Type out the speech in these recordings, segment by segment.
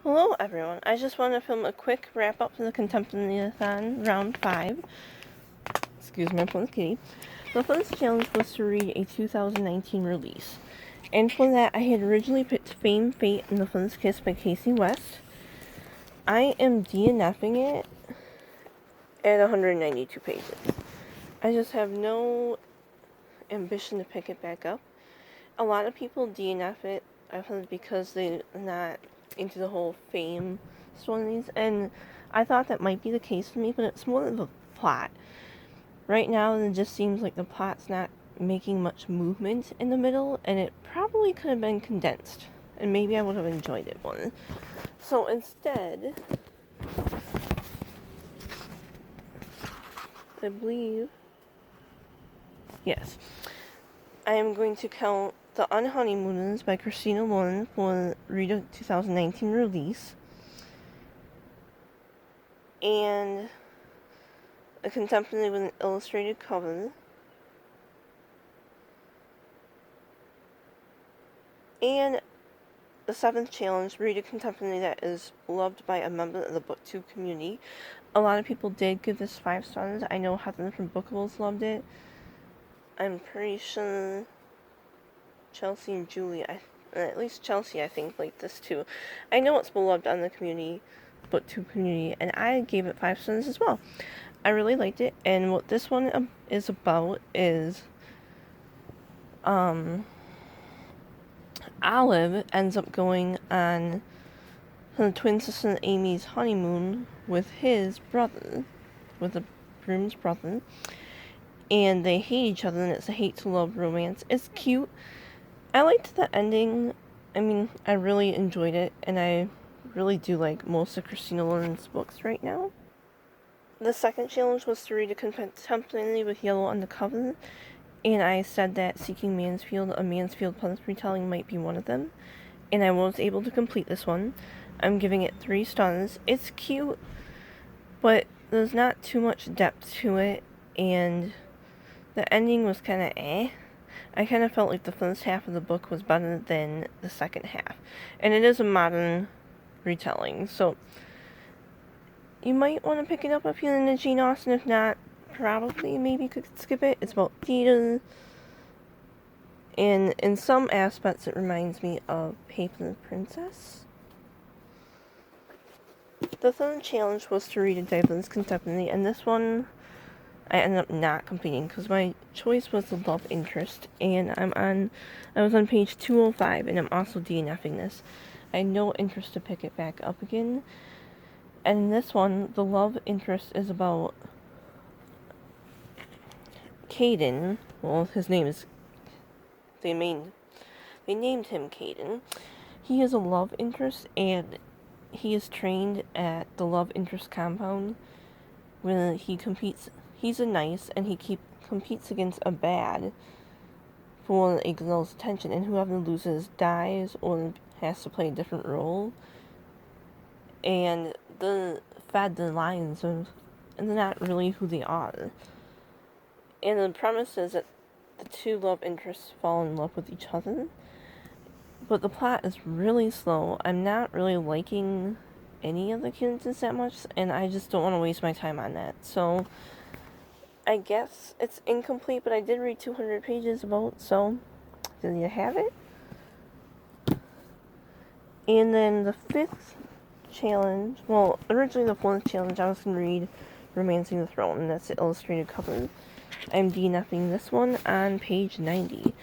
Hello everyone, I just want to film a quick wrap up for the Contemporaryathon round 5. Excuse my poor kitty. The first challenge was to read a 2019 release. And for that I had originally picked Fame, Fate, and The First Kiss by Casey West. I am DNFing it at 192 pages. I just have no ambition to pick it back up. A lot of people DNF it, I've heard, because they're not into the whole fame stories, and I thought that might be the case for me, but it's more of the plot. Right now, it just seems like the plot's not making much movement in the middle, and it probably could have been condensed, and maybe I would have enjoyed it more. So instead, I believe, yes, I am going to count The Unhoneymooners by Christina Lauren for Rita 2019 release, and a contemporary with an illustrated cover, and the 7th challenge, read a contemporary that is loved by a member of the booktube community. A lot of people did give this 5 stars. I know Heather from Bookables loved it. I'm pretty sure Chelsea and Julie, at least Chelsea, I think, liked this too. I know it's beloved on the community, booktube community, and I gave it 5 stars as well. I really liked it, and what this one is about is Olive ends up going on her twin sister Amy's honeymoon with his brother, with the groom's brother, and they hate each other, and it's a hate-to-love romance. It's cute. I liked the ending. I mean, I really enjoyed it, and I really do like most of Christina Lauren's books right now. The second challenge was to read a contemporary with yellow on the cover, and I said that Seeking Mansfield, a Mansfield Plus retelling, might be one of them, and I was able to complete this one. I'm giving it 3 stars. It's cute, but there's not too much depth to it, and the ending was kind of eh. I kind of felt like the first half of the book was better than the second half, and it is a modern retelling, so you might want to pick it up if you're into Jane Austen. If not, probably maybe you could skip it. It's about theater, and in some aspects it reminds me of Paper Princess. The third challenge was to read a diverse contemporary, and this one I ended up not completing because my choice was the love interest, and I was on page 205, and I'm also DNFing this. I had no interest to pick it back up again. And in this one, the love interest is about Caden. Well, his name is, they named him Caden. He is a love interest, and he is trained at the love interest compound where he competes. He's a nice, and he competes against a bad for a girl's attention, and whoever loses dies or has to play a different role. And they're fed the lines of, and they're not really who they are. And the premise is that the two love interests fall in love with each other, but the plot is really slow. I'm not really liking any of the characters that much, and I just don't want to waste my time on that. So I guess it's incomplete, but I did read 200 pages about, so there you have it. And then the 5th challenge, well, originally the 4th challenge, I was going to read Romancing the Throne, and that's the illustrated cover. I'm DNFing this one on page 90.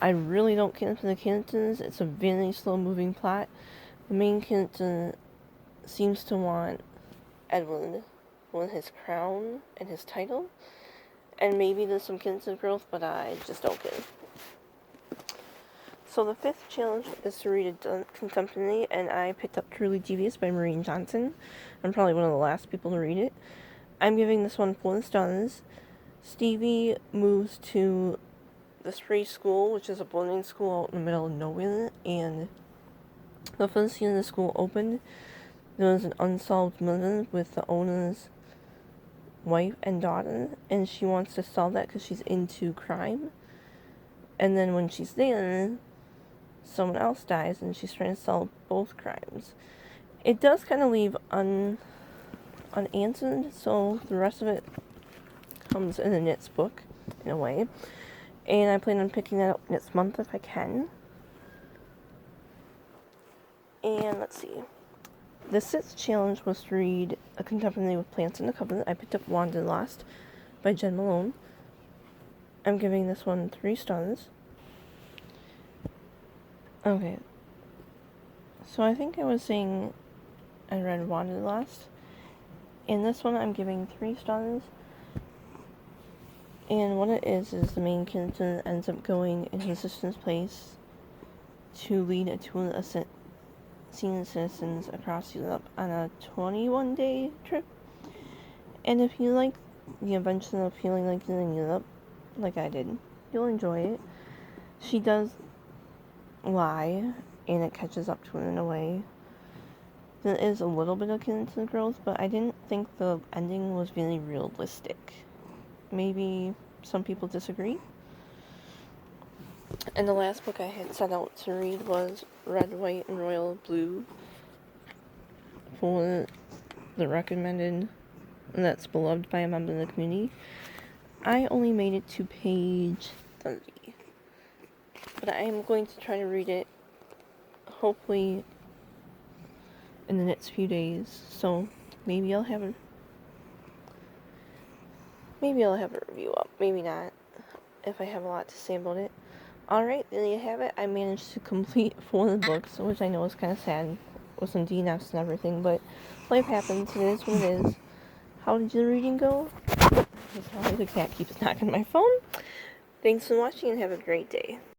I really don't care for the characters. It's a very slow-moving plot. The main character seems to want Edward for his crown and his title, and maybe there's some character growth, but I just don't care. So the 5th challenge is to read a contemporary, and I picked up Truly Devious by Maureen Johnson. I'm probably one of the last people to read it. I'm giving this one 4 stars. Stevie moves to this free school, which is a boarding school out in the middle of nowhere, and the first year the school opened, there was an unsolved murder with the owner's wife and daughter, and she wants to solve that because she's into crime. And then when she's there, someone else dies, and she's trying to solve both crimes. It does kind of leave unanswered, so the rest of it comes in a knits book, in a way. And I plan on picking that up next month if I can. And let's see. The 6th challenge was to read A Contemporary with Plants in the Covenant. I picked up Wanderlust by Jen Malone. I'm giving this one 3 stars. Okay. So I think I was saying I read Wanderlust. And this one I'm giving 3 stars. And what it is the main character ends up going in his sister's place to lead a tour of senior citizens across Europe on a 21-day trip. And if you like the adventure of feeling like you're in Europe, like I did, you'll enjoy it. She does lie, and it catches up to her in a way. There is a little bit of character growth, but I didn't think the ending was really realistic. Maybe some people disagree. And the last book I had set out to read was Red, White, and Royal Blue for the recommended that's beloved by a member of the community. I only made it to page 30. But I am going to try to read it hopefully in the next few days. So maybe I'll have a review up. Maybe not, if I have a lot to say about it. Alright, there you have it. I managed to complete 4 of the books, which I know is kind of sad, with some DNFs and everything, but life happens. It is what it is. How did your reading go? Sorry, the cat keeps knocking my phone. Thanks for watching and have a great day.